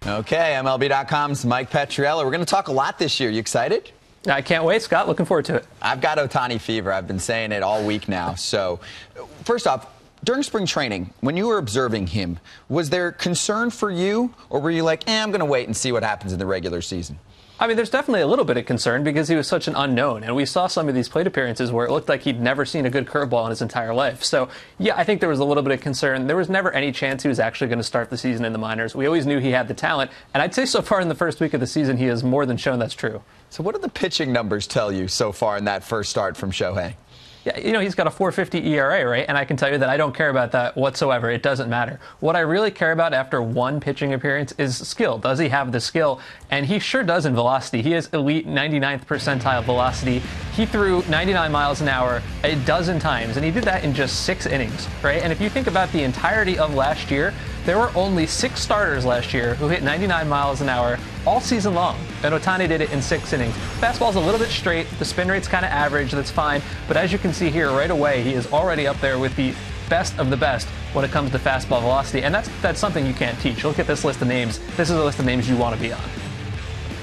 Okay, MLB.com's Mike Petriello. We're going to talk a lot this year. You excited? I can't wait, Scott. Looking forward to it. I've got Ohtani fever. I've been saying it all week now. So, first off, during spring training, when you were observing him, was there concern for you, or were you like, I'm going to wait and see what happens in the regular season? I mean, there's definitely a little bit of concern because he was such an unknown, and we saw some of these plate appearances where it looked like he'd never seen a good curveball in his entire life. So, yeah, I think there was a little bit of concern. There was never any chance he was actually going to start the season in the minors. We always knew he had the talent, and I'd say so far in the first week of the season, he has more than shown that's true. So what do the pitching numbers tell you so far in that first start from Shohei? Yeah, you know, he's got a 4.50 ERA, right? And I can tell you that I don't care about that whatsoever. It doesn't matter. What I really care about after one pitching appearance is skill. Does he have the skill? And he sure does in velocity. He has elite 99th percentile velocity. He threw 99 miles an hour a dozen times, and he did that in just 6 innings, right? And if you think about the entirety of last year, there were only 6 starters last year who hit 99 miles an hour all season long, and Ohtani did it in 6 innings. Fastball's a little bit straight, the spin rate's kind of average, that's fine, but as you can see here right away, he is already up there with the best of the best when it comes to fastball velocity, and that's something you can't teach. Look at this list of names. This is a list of names you want to be on.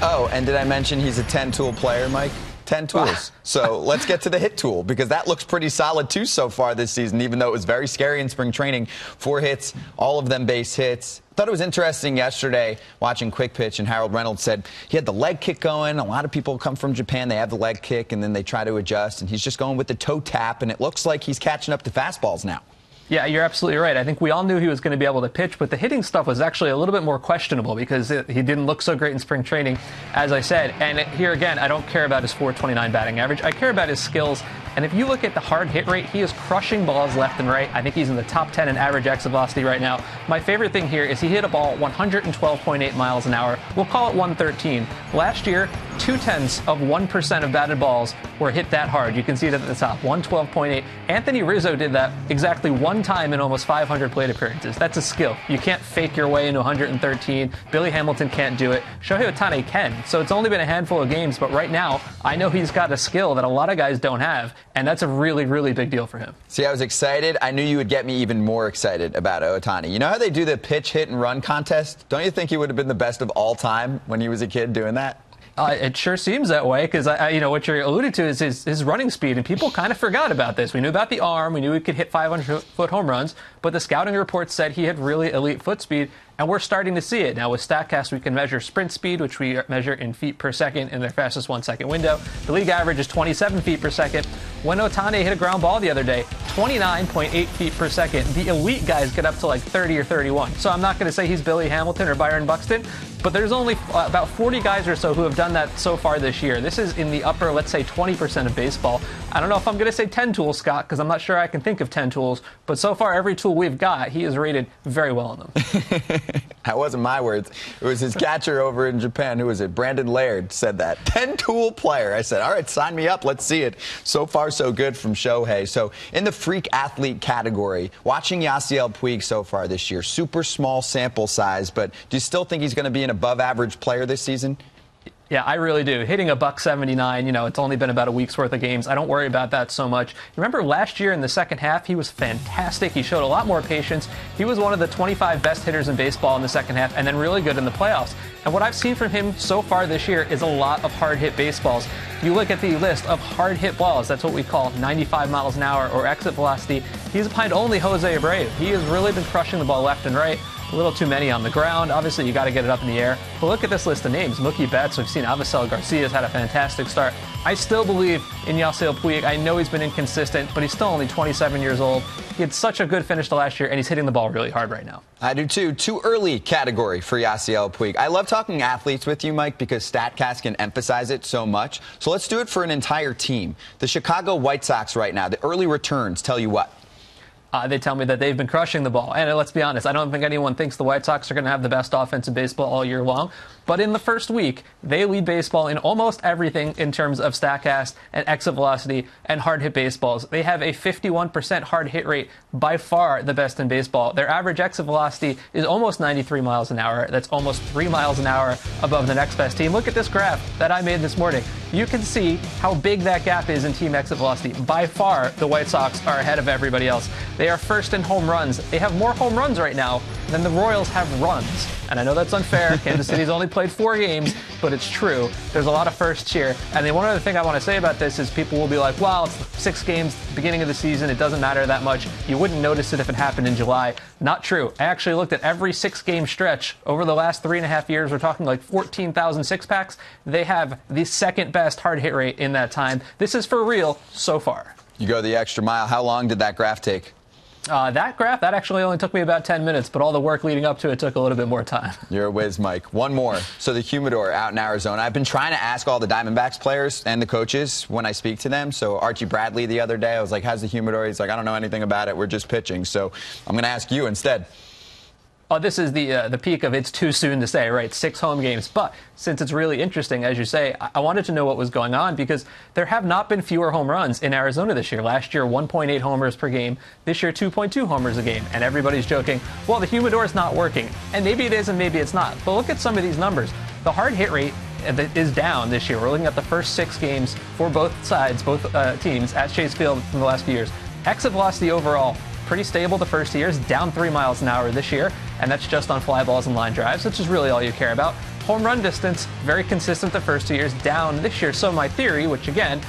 Oh, and did I mention he's a 10-tool player, Mike? 10 tools. So let's get to the hit tool, because that looks pretty solid too so far this season, even though it was very scary in spring training. 4 hits, all of them base hits. Thought it was interesting yesterday watching Quick Pitch, and Harold Reynolds said he had the leg kick going. A lot of people come from Japan, they have the leg kick, and then they try to adjust, and he's just going with the toe tap, and it looks like he's catching up to fastballs now. Yeah, you're absolutely right. I think we all knew he was going to be able to pitch, but the hitting stuff was actually a little bit more questionable because he didn't look so great in spring training, as I said. And here again, I don't care about his .429 batting average. I care about his skills. And if you look at the hard hit rate, he is crushing balls left and right. I think he's in the top 10 in average exit velocity right now. My favorite thing here is he hit a ball 112.8 miles an hour. We'll call it 113. Last year, 0.2% of batted balls were hit that hard. You can see it at the top, 112.8. Anthony Rizzo did that exactly one time in almost 500 plate appearances. That's a skill. You can't fake your way into 113. Billy Hamilton can't do it. Shohei Ohtani can. So it's only been a handful of games, but right now, I know he's got a skill that a lot of guys don't have, and that's a really, really big deal for him. See, I was excited. I knew you would get me even more excited about Ohtani. You know how they do the pitch, hit, and run contest? Don't you think he would have been the best of all time when he was a kid doing that? It sure seems that way because, you know, what you're alluded to is his running speed, and people kind of forgot about this. We knew about the arm. We knew he could hit 500-foot home runs, but the scouting reports said he had really elite foot speed, and we're starting to see it. Now, with StatCast, we can measure sprint speed, which we measure in feet per second in their fastest 1-second window. The league average is 27 feet per second. When Ohtani hit a ground ball the other day, 29.8 feet per second. The elite guys get up to like 30 or 31. So I'm not going to say he's Billy Hamilton or Byron Buxton, but there's only about 40 guys or so who have done that so far this year. This is in the upper, let's say, 20% of baseball. I don't know if I'm going to say 10 tools, Scott, because I'm not sure I can think of 10 tools, but so far every tool we've got, he is rated very well in them. That wasn't my words. It was his catcher over in Japan. Who was it? Brandon Laird said that. 10-tool player. I said, all right, sign me up. Let's see it. So far, so good from Shohei. So in the freak athlete category, watching Yasiel Puig so far this year, super small sample size, but do you still think he's going to be an above-average player this season? Yeah, I really do. Hitting a $179, you know, it's only been about a week's worth of games. I don't worry about that so much. Remember last year in the second half, he was fantastic. He showed a lot more patience. He was one of the 25 best hitters in baseball in the second half, and then really good in the playoffs. And what I've seen from him so far this year is a lot of hard-hit baseballs. You look at the list of hard-hit balls, that's what we call 95 miles an hour or exit velocity. He's behind only Jose Abreu. He has really been crushing the ball left and right. A little too many on the ground. Obviously, you got to get it up in the air. But look at this list of names. Mookie Betts, we've seen Avisel Garcia's had a fantastic start. I still believe in Yasiel Puig. I know he's been inconsistent, but he's still only 27 years old. He had such a good finish to last year, and he's hitting the ball really hard right now. I do too. Too early category for Yasiel Puig. I love talking athletes with you, Mike, because StatCast can emphasize it so much. So let's do it for an entire team. The Chicago White Sox right now, the early returns tell you what? They tell me that they've been crushing the ball. And let's be honest, I don't think anyone thinks the White Sox are going to have the best offense in baseball all year long. But in the first week, they lead baseball in almost everything in terms of StatCast and exit velocity and hard hit baseballs. They have a 51% hard hit rate, by far the best in baseball. Their average exit velocity is almost 93 miles an hour. That's almost 3 miles an hour above the next best team. Look at this graph that I made this morning. You can see how big that gap is in team exit velocity. By far, the White Sox are ahead of everybody else. They are first in home runs. They have more home runs right now than the Royals have runs. And I know that's unfair. Kansas City's only played 4 games, but it's true. There's a lot of firsts here. And then one other thing I want to say about this is people will be like, well, it's 6 games, beginning of the season. It doesn't matter that much. You wouldn't notice it if it happened in July. Not true. I actually looked at every 6-game stretch over the last 3.5 years. We're talking like 14,000 six-packs. They have the second best hard hit rate in that time. This is for real so far. You go the extra mile. How long did that graph take? That graph, that actually only took me about 10 minutes, but all the work leading up to it took a little bit more time. You're a whiz, Mike. One more. So the humidor out in Arizona. I've been trying to ask all the Diamondbacks players and the coaches when I speak to them. So Archie Bradley the other day, I was like, how's the humidor? He's like, I don't know anything about it. We're just pitching. So I'm going to ask you instead. Oh, this is the peak of it's too soon to say, right? 6 home games. But since it's really interesting, as you say, I wanted to know what was going on because there have not been fewer home runs in Arizona this year. Last year, 1.8 homers per game. This year, 2.2 homers a game. And everybody's joking, well, the humidor is not working. And maybe it is and maybe it's not. But look at some of these numbers. The hard hit rate is down this year. We're looking at the first 6 games for both sides, both teams at Chase Field in the last few years. Exit velocity overall, pretty stable the first 2 years, down 3 miles an hour this year, and that's just on fly balls and line drives, which is really all you care about. Home run distance, very consistent the first 2 years, down this year. So my theory, which again,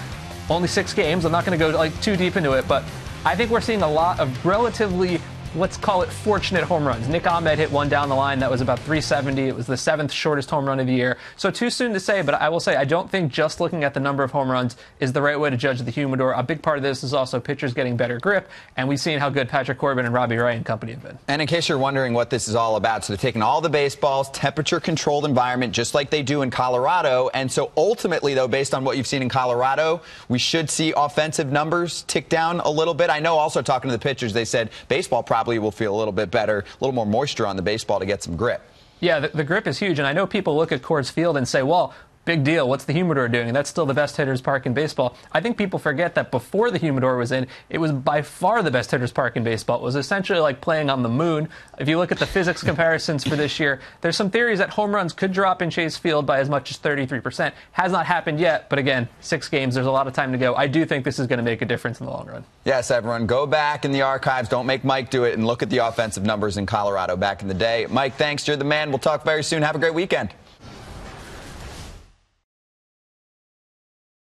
only 6 games, I'm not going to go too deep into it, but I think we're seeing a lot of relatively, let's call it fortunate home runs. Nick Ahmed hit one down the line that was about 370. It was the 7th shortest home run of the year. So too soon to say, but I will say I don't think just looking at the number of home runs is the right way to judge the humidor. A big part of this is also pitchers getting better grip, and we've seen how good Patrick Corbin and Robbie Ray and company have been. And in case you're wondering what this is all about, so they're taking all the baseballs, temperature-controlled environment, just like they do in Colorado. And so ultimately, though, based on what you've seen in Colorado, we should see offensive numbers tick down a little bit. I know also talking to the pitchers, they said baseball probably will feel a little bit better, a little more moisture on the baseball to get some grip. Yeah, the grip is huge, and I know people look at Coors Field and say, well, big deal, what's the humidor doing? That's still the best hitter's park in baseball. I think people forget that before the humidor was in, it was by far the best hitter's park in baseball. It was essentially like playing on the moon. If you look at the physics comparisons for this year, there's some theories that home runs could drop in Chase Field by as much as 33%. Has not happened yet, but again, 6 games, there's a lot of time to go. I do think this is going to make a difference in the long run. Yes, everyone, go back in the archives. Don't make Mike do it, and look at the offensive numbers in Colorado back in the day. Mike, thanks. You're the man. We'll talk very soon. Have a great weekend.